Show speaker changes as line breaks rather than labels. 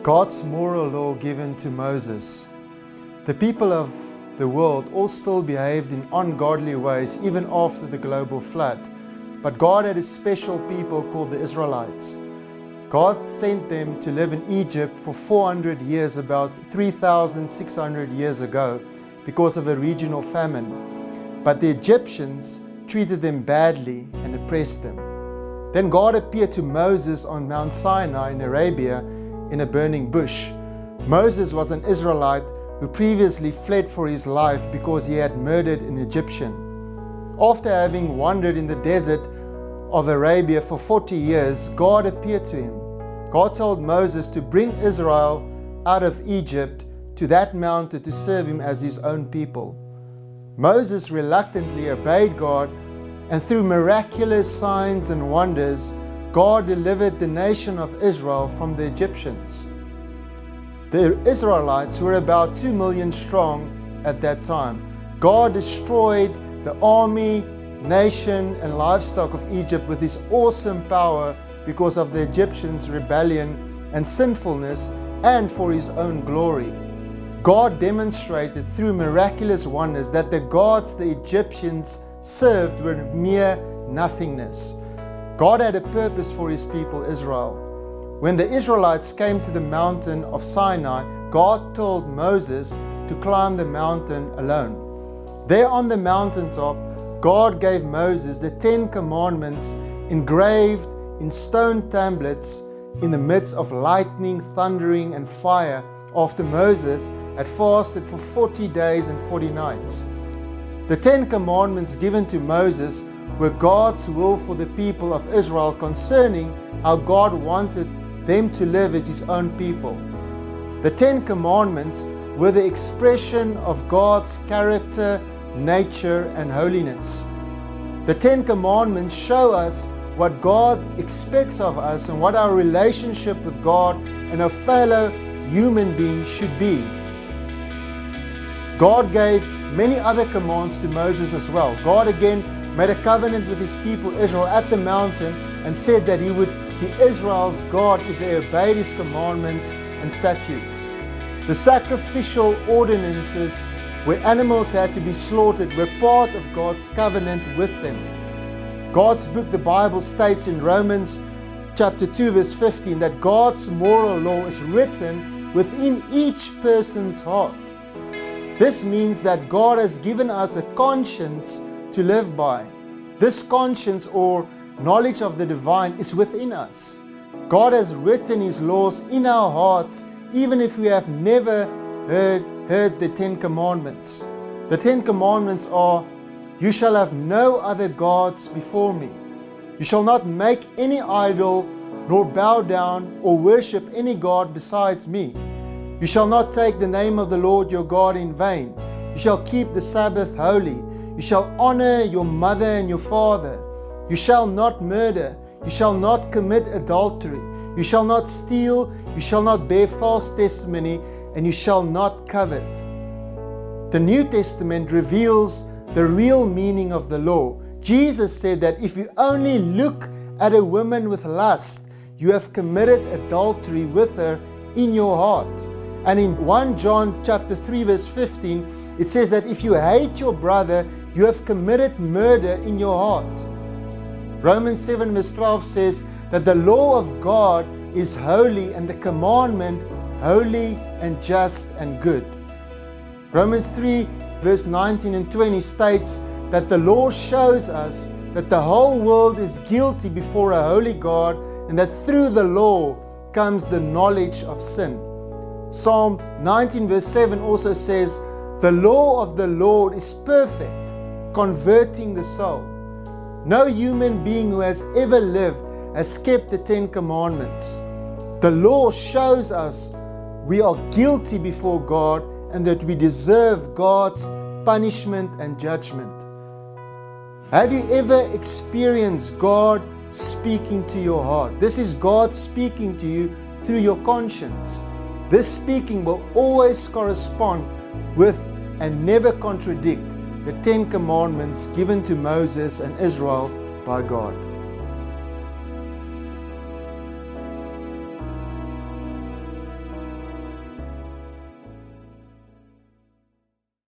God's moral law given to Moses. The people of the world all still behaved in ungodly ways even after the global flood. But God had a special people called the Israelites. God sent them to live in Egypt for 400 years, about 3,600 years ago, because of a regional famine. But the Egyptians treated them badly and oppressed them. Then God appeared to Moses on Mount Sinai in Arabia in a burning bush. Moses was an Israelite who previously fled for his life because he had murdered an Egyptian. After having wandered in the desert of Arabia for 40 years, God appeared to him. God told Moses to bring Israel out of Egypt to that mountain to serve him as his own people. Moses reluctantly obeyed God, and through miraculous signs and wonders, God delivered the nation of Israel from the Egyptians. The Israelites were about 2 million strong at that time. God destroyed the army, nation, and livestock of Egypt with his awesome power because of the Egyptians' rebellion and sinfulness, and for his own glory. God demonstrated through miraculous wonders that the gods the Egyptians served were mere nothingness. God had a purpose for his people Israel. When the Israelites came to the mountain of Sinai, God told Moses to climb the mountain alone. There on the mountaintop, God gave Moses the 10 commandments engraved in stone tablets in the midst of lightning, thundering, and fire after Moses had fasted for 40 days and 40 nights. The 10 commandments given to Moses were God's will for the people of Israel concerning how God wanted them to live as his own people. The 10 commandments were the expression of God's character, nature, and holiness. The 10 commandments show us what God expects of us and what our relationship with God and our fellow human beings should be. God gave many other commands to Moses as well. God again made a covenant with his people Israel at the mountain and said that he would be Israel's God if they obeyed his commandments and statutes. The sacrificial ordinances where animals had to be slaughtered were part of God's covenant with them. God's book, the Bible, states in Romans chapter 2 verse 15 that God's moral law is written within each person's heart. This means that God has given us a conscience to live by. This conscience or knowledge of the divine is within us. God has written his laws in our hearts even if we have never heard the 10 commandments. The 10 commandments are: you shall have no other gods before me. You shall not make any idol, nor bow down or worship any god besides me. You shall not take the name of the Lord your God in vain. You shall keep the Sabbath holy. You shall honor your mother and your father. You shall not murder. You shall not commit adultery. You shall not steal. You shall not bear false testimony. And you shall not covet. The New Testament reveals the real meaning of the law. Jesus said that if you only look at a woman with lust, you have committed adultery with her in your heart. And in 1 John chapter 3 verse 15, it says that if you hate your brother, you have committed murder in your heart. Romans 7 verse 12 says that the law of God is holy and the commandment holy and just and good. Romans 3 verse 19 and 20 states that the law shows us that the whole world is guilty before a holy God and that through the law comes the knowledge of sin. Psalm 19 verse 7 also says, the law of the Lord is perfect, converting the soul. No human being who has ever lived has kept the 10 commandments. The law shows us we are guilty before God and that we deserve God's punishment and judgment. Have you ever experienced God speaking to your heart? This is God speaking to you through your conscience. This speaking will always correspond with and never contradict the 10 commandments given to Moses and Israel by God.